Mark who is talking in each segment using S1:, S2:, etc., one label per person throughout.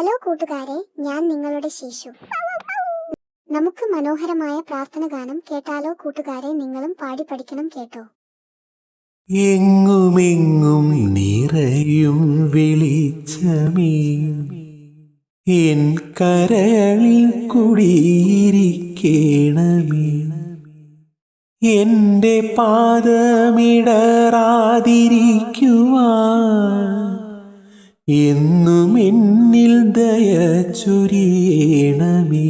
S1: Hello കൂട്ടുകാരെ, ഞാൻ നിങ്ങളുടെ ശേഷു. നമുക്ക് മനോഹരമായ പ്രാർത്ഥന ഗാനം കേട്ടാലോ കൂട്ടുകാരെ? നിങ്ങളും പാടി പഠിക്കണം കേട്ടോ.
S2: എങ്ങുമെങ്ങും നിറയും വെളിച്ചമേ, എൻ കരളിൽ കുടിയിരിക്കണമേ. എന്റെ പാദമിടറാതിരിക്കുവാൻ എന്നും എന്നിൽ ദയ ചൊരിയണമേ.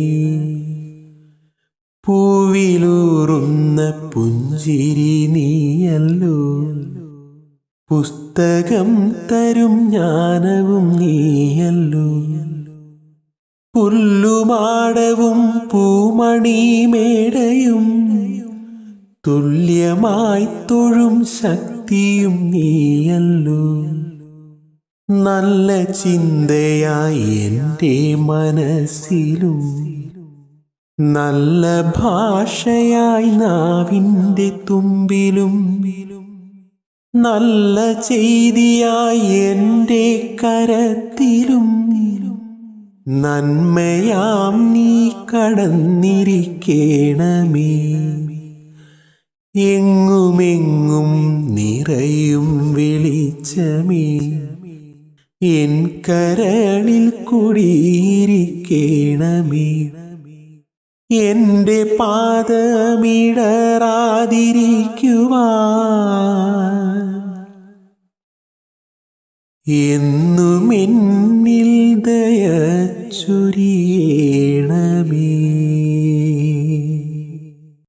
S2: പൂവിലൂറുന്ന പുഞ്ചിരി നീയല്ലോ, പുസ്തകം തരും ജ്ഞാനവും നീയല്ലോ. പുല്ലുമാടവും പൂമണിമേടയും തുല്യമായി തൊഴും ശക്തിയും നീയല്ലോ. നല്ല ചിന്തയായി എൻ്റെ മനസ്സിലും, നല്ല ഭാഷയായി നാവിൻ്റെ തുമ്പിലും, നല്ല ചെയ്തിയായി എൻ്റെ കരത്തിലും, നന്മയാം നീ കടന്നിരിക്കണമേ. എങ്ങുമെങ്ങും നിറയും വെളിച്ചമേ, എൻ കരളിൽ കുടിയിരിക്കണമേ. എന്റെ പാദമിടറാതിരിക്കുവാൻ എന്നും എന്നിൽ ദയ ചൊരിയണമേ.